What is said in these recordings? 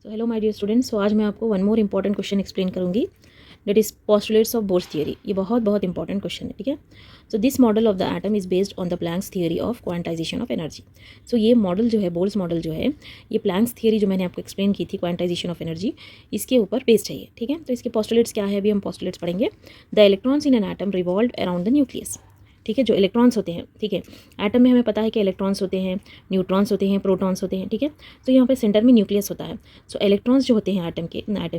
तो hello my dear students, आज मैं आपको one more important question explain करूंगी, that is postulates of Bohr's theory. ये बहुत बहुत इंपॉर्टेंट क्वेश्चन है, ठीक है। So this model of the atom is based on the Planck's theory of quantization of energy. So ये मॉडल जो है, बोर्स मॉडल जो है, ये प्लैंक्स थियरी जो मैंने आपको एक्सप्लेन की थी, क्वांटाइजेशन ऑफ एनर्जी, इसके ऊपर बेस्ड है ये, ठीक है। तो इसके पोस्टुलेट्स क्या है, अभी हम पोस्टुलेट्स पढ़ेंगे। The electrons in an atom revolve around the nucleus, ठीक है। जो इलेक्ट्रॉन्स होते हैं, ठीक है, एटम में हमें पता है कि इलेक्ट्रॉन्स होते हैं, न्यूट्रॉन्स होते हैं, प्रोटॉन्स होते हैं, ठीक है। तो यहाँ पे सेंटर में न्यूक्लियस होता है। सो इलेक्ट्रॉन्स जो होते हैं एटम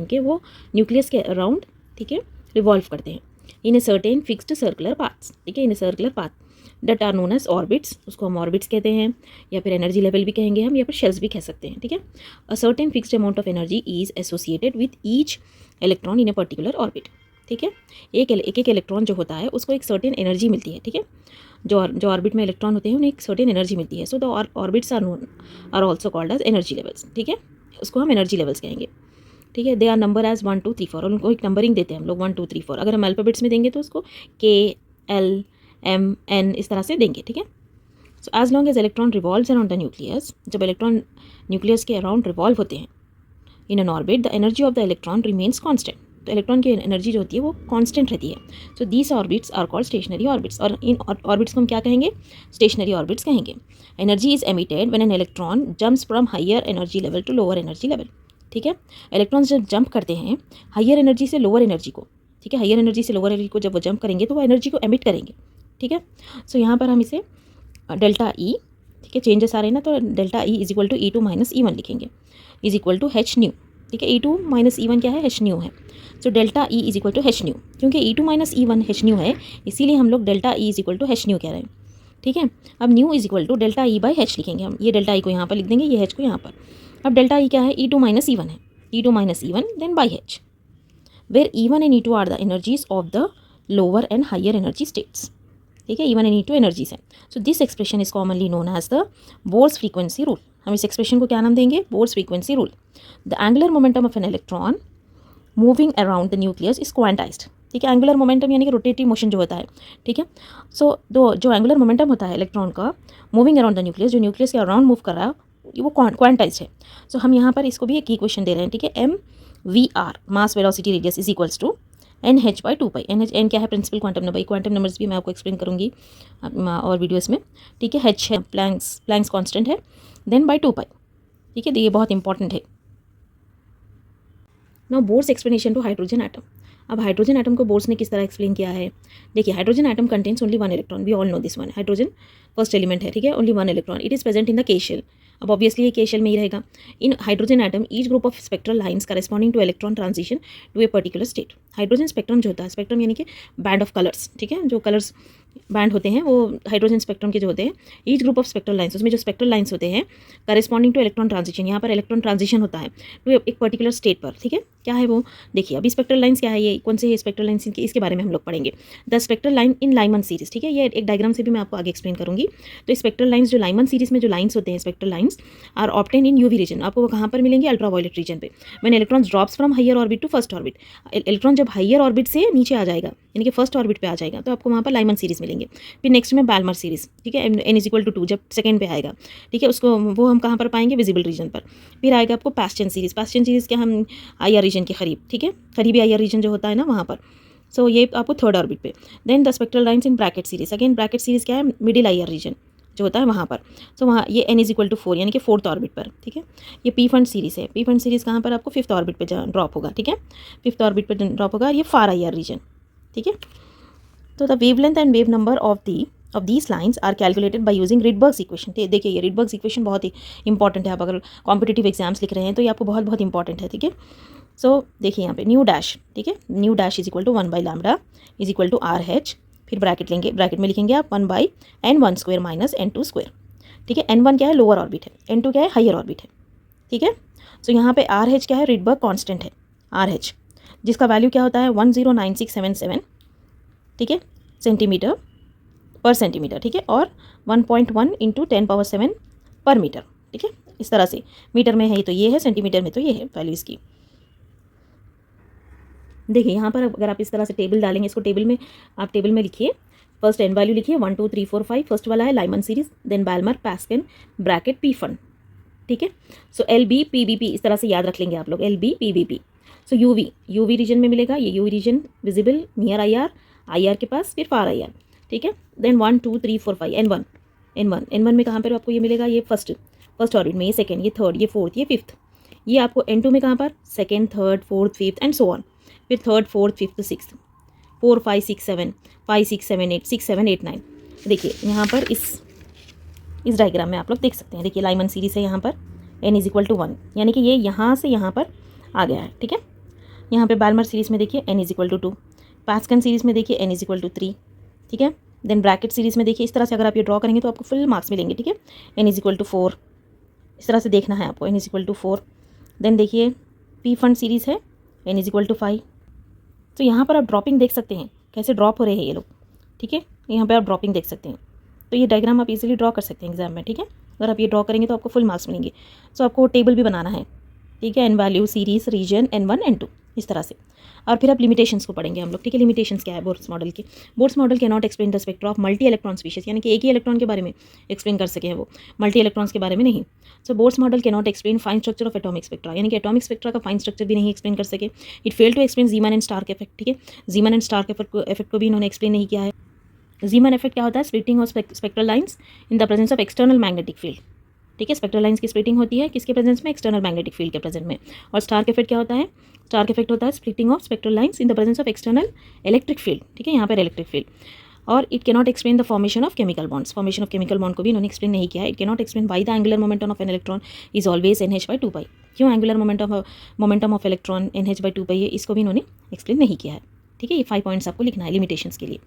के वो न्यूक्लियस के अराउंड, ठीक है, रिवॉल्व करते हैं in a certain fixed circular paths, ठीक है, in a circular path that are known as orbits. उसको हम ऑर्बिट्स कहते हैं, या फिर एनर्जी लेवल भी कहेंगे हम, या फिर शेल्स भी कह सकते हैं, ठीक है। A certain fixed amount of energy is associated with each electron in a particular orbit, ठीक है। एक एक इलेक्ट्रॉन जो होता है उसको एक सर्टेन एनर्जी मिलती है, ठीक है। जो ऑर्बिट में इलेक्ट्रॉन होते हैं उन्हें एक सर्टेन एनर्जी मिलती है। So the orbits are also called as energy levels, ठीक है। उसको हम एनर्जी लेवल्स कहेंगे, ठीक है। दे आर नंबर एज 1 2 3 4, और उनको एक नंबरिंग देते हैं हम लोग 1 2 3 4। अगर हम अल्फ़ाबेट्स में देंगे तो उसको KLMN इस तरह से देंगे, ठीक है। So as long as electron revolves around the nucleus, जब इलेक्ट्रॉन न्यूक्लियस के अराउंड रिवॉल्व होते हैं in an orbit, the energy of the electron remains constant. तो इलेक्ट्रॉन की एनर्जी जो होती है वो कांस्टेंट रहती है। So these orbits are called stationary orbits, और इन ऑर्बिट्स को हम क्या कहेंगे, स्टेशनरी ऑर्बिट्स कहेंगे। Energy is emitted when an electron jumps from higher energy level two lower energy level, ठीक है। इलेक्ट्रॉन्स जब जंप करते हैं हायर एनर्जी से लोअर एनर्जी को, ठीक है, हायर एनर्जी से लोअर एनर्जी को जब वो जंप करेंगे तो वो एनर्जी को एमिट करेंगे, ठीक है। सो यहाँ पर हम इसे डेल्टा ई, ठीक है, चेंजेस आ रहे हैं ना, तो delta E is equal to E2 minus E1 लिखेंगे, is equal to H nu, ठीक है। E2 माइनस E1 क्या है, H न्यू है। So delta E is equal to H nu, क्योंकि E2 minus E1 H nu है, इसीलिए हम लोग delta E is equal to H nu कह रहे हैं, ठीक है। अब nu is equal to delta E by H लिखेंगे हम, ये डेल्टा ई को यहाँ पर लिख देंगे, ये H को यहाँ पर। अब डेल्टा ई क्या है, E2 माइनस E1 है, E2 minus E1 then by H, where E1 and E2 are the energies of the lower and higher energy states, ठीक है। E1 एंड E2 एनर्जीज हैं। So this expression is commonly known as the Bohr's frequency rule. हम इस expression को क्या नाम देंगे, Bohr's frequency rule. The angular momentum of an electron moving around the nucleus is quantized, ठीक है। Angular momentum यानी कि रोटेटिव मोशन जो होता है, ठीक है। सो जो एंगुलर मोमेंटम होता है इलेक्ट्रॉन का मूविंग अराउंड द न्यूक्लियस, जो न्यूक्लियस के अराउंड मूव कर रहा है, वो क्वांटाइज्ड है। सो हम यहाँ पर इसको भी एक इक्वेशन दे रहे हैं, ठीक है। MVR mass velocity radius is equals to NH by 2 pi. N क्या है, principal quantum number. Quantum numbers भी मैं आपको एक्सप्लेन करूँगी और वीडियोस में, ठीक है। H है प्लैंक्स कांस्टेंट है, देन बाई 2 पाई, ठीक है। तो ये बहुत इंपॉर्टेंट है। Now Bohr's explanation to hydrogen atom. अब हाइड्रोजन एटम को बोर्स ने किस तरह एक्सप्लेन किया है, देखिए। Hydrogen atom contains only 1 electron, we all know this one. Hydrogen first element है, ठीक है, only 1 electron. It is present in the K shell. अब ऑब्वियसली ये के शेल में ही रहेगा। In hydrogen atom each group of spectral lines corresponding to electron transition to a particular state. Hydrogen spectrum जो होता है, स्पेक्ट्रम यानी कि band of colours, ठीक है, जो कलर्स बैंड होते हैं वो हाइड्रोजन स्पेक्ट्रम के जो होते हैं। Each group of spectral lines, उसमें जो स्पेक्ट्रल लाइन्स होते हैं करेस्पॉन्डिंग टू इलेक्ट्रॉन ट्रांजिशन, यहाँ पर इलेक्ट्रॉन ट्रांजिशन होता है टू एक पर्टिकुलर स्टेट पर, ठीक है। क्या है वो, देखिए। अभी स्पेक्ट्रल लाइन्स क्या है, ये कौन से स्पेक्ट्रल लाइन्स, इसके बारे में हम लोग पढ़ेंगे। The spectral line in Lyman series, ठीक है, ये एक डायग्राम से भी मैं आपको आगे एक्सप्लेन करूंगी। तो स्पेक्ट्रल लाइन्स जो लाइमन सीरीज में जो लाइन्स होते हैं, spectral lines are obtain in UV region. आपको वो कहाँ पर मिलेंगे, अल्ट्रावायलेट रीजन पे। When electron drops from higher orbit to first orbit, electron जब हायर ऑर्बिट से नीचे आ जाएगा, यानी कि फर्स्ट ऑर्बिट पे आ जाएगा, तो आपको वहाँ पर लाइमन सीरीज मिलेंगे। फिर नेक्स्ट में बाल्मर सीरीज, ठीक है, N इज इक्वल टू 2 जब सेकंड पे आएगा, ठीक है, उसको वो हम कहाँ पर पाएंगे, विजिबल रीजन पर। फिर आएगा आपको पास्चन सीरीज। पास्चन सीरीज क्या, हम आईआर रीजन के करीब, ठीक है, करीबी आईआर रीजन जो होता है ना वहाँ पर। सो ये आपको थर्ड ऑर्बिट पे। Then the spectral lines in Brackett series, again Brackett series क्या है, मिडिल आईआर रीजन जो होता है वहाँ पर। सो वहाँ ये N इज इक्वल टू 4 यानी कि फोर्थ ऑर्बिट पर, ठीक है। ये पी फंड सीरीज है। पी फंड सीरीज कहाँ पर, आपको फिफ्थ ऑर्बिट पे ड्रॉप होगा, ठीक है, फिफ्थ ऑर्बिट पर ड्रॉप होगा। ये फार आईआर रीजन, ठीक है। तो the wavelength and wave number of these lines are calculated by using Rydberg's equation. देखिए ये रिडबर्ग्स इक्वेशन बहुत ही इंपॉर्टेंट है। आप अगर कॉम्पिटिटिव एग्जाम्स लिख रहे हैं तो ये आपको बहुत बहुत इंपॉर्टेंट है, ठीक है। सो देखिए यहाँ पे न्यू डैश, ठीक है, nu dash is equal to 1 by lambda is equal to RH, फिर ब्रैकेट लेंगे, ब्रैकेट में लिखेंगे आप 1 by N1 square minus N2 square, ठीक है। N1 क्या है, लोअर ऑर्बिट है, N2 क्या है, हायर ऑर्बिट है, ठीक है। सो यहाँ पे RH क्या है, रिडबर्ग कांस्टेंट है, RH, जिसका वैल्यू क्या होता है 109677, ठीक है, सेंटीमीटर पर सेंटीमीटर, ठीक है, और 1.1 इंटू 10⁻7 पर मीटर, ठीक है। इस तरह से मीटर में है तो ये है, सेंटीमीटर में तो ये है वैल्यू इसकी। देखिए यहाँ पर अगर आप इस तरह से टेबल डालेंगे, इसको टेबल में आप टेबल में लिखिए, फर्स्ट N वैल्यू लिखिए 1 2 3 4 5, फर्स्ट वाला है Lyman series, then Balmer, Paschen, Brackett, Pfund, ठीक है। सो LBPBP इस तरह से याद रख लेंगे आप लोग, LBPBP। सो यूवी रीजन में मिलेगा, ये UV region visible near IR के पास, फिर फार IR, ठीक है। देन 1 2 3 4 5 N1 में कहाँ पर आपको ये मिलेगा, ये फर्स्ट ऑर्बिट में, ये सेकेंड, ये थर्ड, ये फोर्थ, ये फिफ्थ। ये आपको N2 में कहाँ पर, second, third, fourth, fifth and so on, फिर थर्ड, फोर्थ, फिफ्थ, सिक्स्थ, 4 5 6 7 5 6 7 8 6 7 8 9। देखिए यहाँ पर इस डायग्राम में आप लोग देख सकते हैं, देखिए लाइमन सीरीज है यहाँ पर, n = 1, यानी कि ये यहाँ से यहाँ पर आ गया है, ठीक है। यहाँ पे बाल्मर सीरीज़ में देखिए n = 2, पास्कन सीरीज़ में देखिए n = 3, ठीक है। देन ब्रैकेट सीरीज़ में देखिए इस तरह से अगर आप ये ड्रॉ करेंगे तो आपको फुल मार्क्स मिलेंगे, ठीक है। n = 4, इस तरह से देखना है आपको, n = 4। देन देखिए पी फंड सीरीज़ है, n = 5। तो यहाँ पर आप ड्रॉपिंग देख सकते हैं, कैसे ड्रॉप हो रहे हैं ये लोग, ठीक है। यहाँ पे आप ड्रॉपिंग देख सकते हैं। तो ये डायग्राम आप इजीली ड्रॉ कर सकते हैं एग्जाम में, ठीक है। अगर आप ये ड्रॉ करेंगे तो आपको फुल मार्क्स मिलेंगे। सो आपको टेबल भी बनाना है, ठीक है, N value series reason N1 N2 इस तरह से। और फिर आप लिमिटेशंस को पढ़ेंगे हम लोग, ठीक है। लिमिटेशंस क्या है बोर्ड्स मॉडल के? Boards model can not explain the spectra of multi electron species, यानी कि एक ही इलेक्ट्रॉन के बारे में एक्सप्लेन कर सके हैं वो, मल्टी इलेक्ट्रॉन्स के बारे में नहीं। So Bohr's model can not explain fine structure of atomic spectra, यानी कि एटॉमिक स्पेक्ट्रा का फाइन स्ट्रक्चर भी नहीं एक्सप्लेन कर सके। It fail to explain Zeeman and Stark effect, ठीक है। जीमन एंड स्टार्क इफेक्ट को भी इन्होंने एक्सप्लेन नहीं किया है। जीमन इफेक्ट क्या होता है? Splitting of spectral lines in the presence of external magnetic field, ठीक है। स्पेक्ट्रल लाइंस की स्प्लिटिंग होती है किसके प्रेजेंस में? एक्सटर्नल मैग्नेटिक फील्ड के प्रेजेंस में। और स्टार्क इफेक्ट क्या होता है? स्टार्क इफेक्ट होता है splitting of spectral lines in the presence of external electric field, ठीक है, यहाँ पर इलेक्ट्रिक फील्ड। और it can not explain the formation of chemical bonds, formation of chemical bond को भी इन्होंने एक्सप्लेन नहीं किया है। It can not explain why the angular momentum of an electron is always NH/2π, क्यों angular momentum of electron NH/2π है, इसको भी इन्होंने एक्सप्लेन नहीं किया है, ठीक है। ये 5 पॉइंट्स आपको लिखना है लिमिटेशंस के लिए।